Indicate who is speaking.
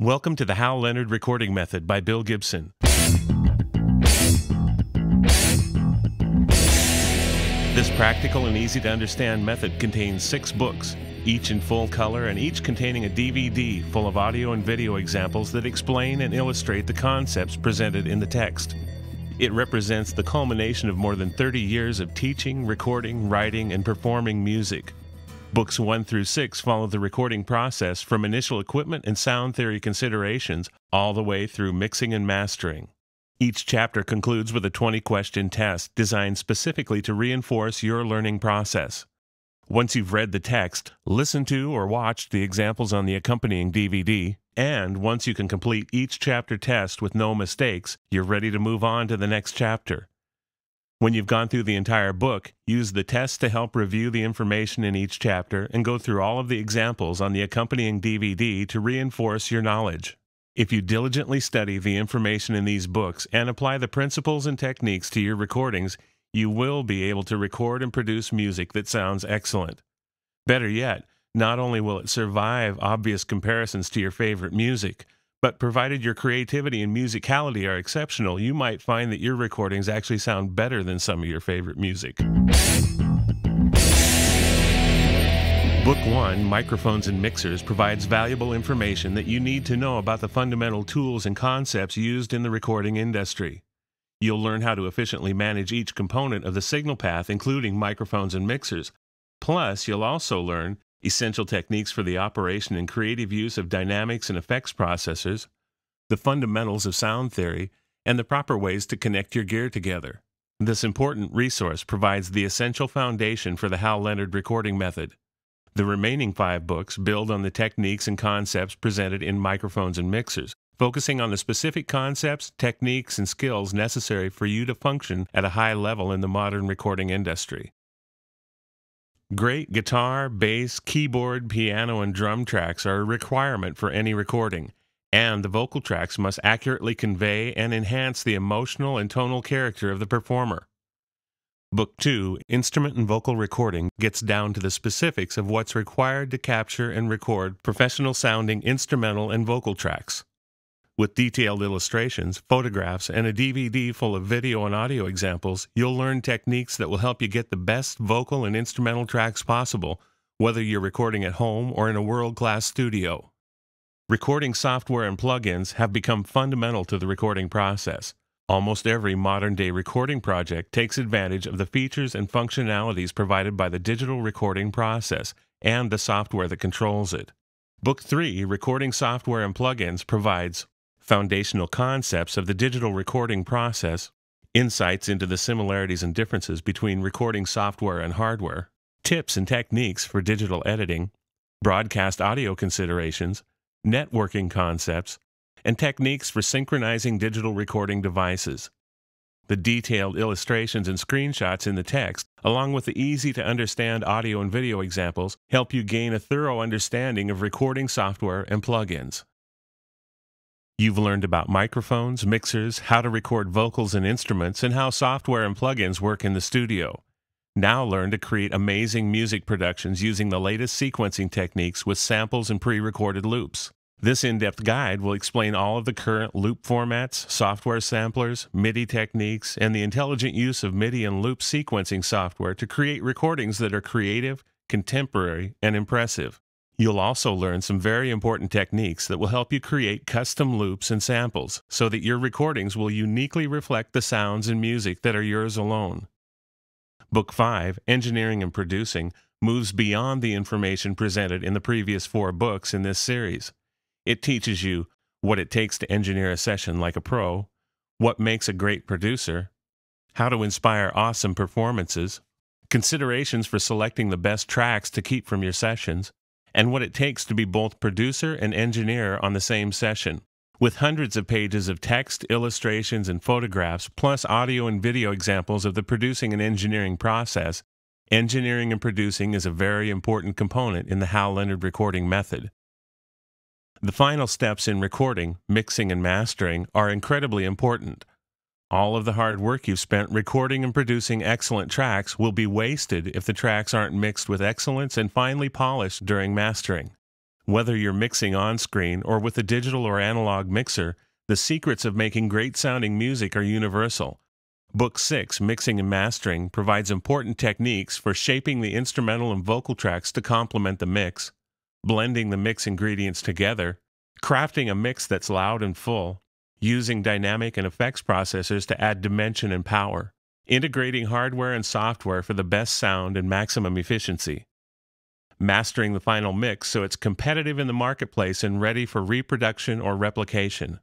Speaker 1: Welcome to the Hal Leonard Recording Method by Bill Gibson. This practical and easy-to-understand method contains 6 books, each in full color and each containing a DVD full of audio and video examples that explain and illustrate the concepts presented in the text. It represents the culmination of more than 30 years of teaching, recording, writing, and performing music. Books 1 through 6 follow the recording process from initial equipment and sound theory considerations all the way through mixing and mastering. Each chapter concludes with a 20-question test designed specifically to reinforce your learning process. Once you've read the text, listened to or watched the examples on the accompanying DVD, and once you can complete each chapter test with no mistakes, you're ready to move on to the next chapter. When you've gone through the entire book, use the test to help review the information in each chapter and go through all of the examples on the accompanying DVD to reinforce your knowledge. If you diligently study the information in these books and apply the principles and techniques to your recordings, you will be able to record and produce music that sounds excellent. Better yet, not only will it survive obvious comparisons to your favorite music, but provided your creativity and musicality are exceptional, you might find that your recordings actually sound better than some of your favorite music. Book 1, Microphones and Mixers, provides valuable information that you need to know about the fundamental tools and concepts used in the recording industry. You'll learn how to efficiently manage each component of the signal path, including microphones and mixers. Plus, you'll also learn essential techniques for the operation and creative use of dynamics and effects processors, the fundamentals of sound theory, and the proper ways to connect your gear together. This important resource provides the essential foundation for the Hal Leonard Recording Method. The remaining 5 books build on the techniques and concepts presented in Microphones and Mixers, focusing on the specific concepts, techniques, and skills necessary for you to function at a high level in the modern recording industry. Great guitar, bass, keyboard, piano, and drum tracks are a requirement for any recording, and the vocal tracks must accurately convey and enhance the emotional and tonal character of the performer. Book 2, Instrument and Vocal Recording, gets down to the specifics of what's required to capture and record professional-sounding instrumental and vocal tracks. With detailed illustrations, photographs, and a DVD full of video and audio examples, you'll learn techniques that will help you get the best vocal and instrumental tracks possible, whether you're recording at home or in a world-class studio. Recording software and plugins have become fundamental to the recording process. Almost every modern-day recording project takes advantage of the features and functionalities provided by the digital recording process and the software that controls it. Book 3, Recording Software and Plugins, provides foundational concepts of the digital recording process, insights into the similarities and differences between recording software and hardware, tips and techniques for digital editing, broadcast audio considerations, networking concepts, and techniques for synchronizing digital recording devices. The detailed illustrations and screenshots in the text, along with the easy-to-understand audio and video examples, help you gain a thorough understanding of recording software and plugins. You've learned about microphones, mixers, how to record vocals and instruments, and how software and plugins work in the studio. Now learn to create amazing music productions using the latest sequencing techniques with samples and pre-recorded loops. This in-depth guide will explain all of the current loop formats, software samplers, MIDI techniques, and the intelligent use of MIDI and loop sequencing software to create recordings that are creative, contemporary, and impressive. You'll also learn some very important techniques that will help you create custom loops and samples so that your recordings will uniquely reflect the sounds and music that are yours alone. Book 5, Engineering and Producing, moves beyond the information presented in the previous 4 books in this series. It teaches you what it takes to engineer a session like a pro, what makes a great producer, how to inspire awesome performances, considerations for selecting the best tracks to keep from your sessions, and what it takes to be both producer and engineer on the same session. With hundreds of pages of text, illustrations, and photographs, plus audio and video examples of the producing and engineering process, engineering and producing is a very important component in the Hal Leonard Recording Method. The final steps in recording, mixing, and mastering are incredibly important. All of the hard work you've spent recording and producing excellent tracks will be wasted if the tracks aren't mixed with excellence and finely polished during mastering. Whether you're mixing on-screen or with a digital or analog mixer, the secrets of making great-sounding music are universal. Book 6, Mixing and Mastering, provides important techniques for shaping the instrumental and vocal tracks to complement the mix, blending the mix ingredients together, crafting a mix that's loud and full, using dynamic and effects processors to add dimension and power, integrating hardware and software for the best sound and maximum efficiency, mastering the final mix so it's competitive in the marketplace and ready for reproduction or replication.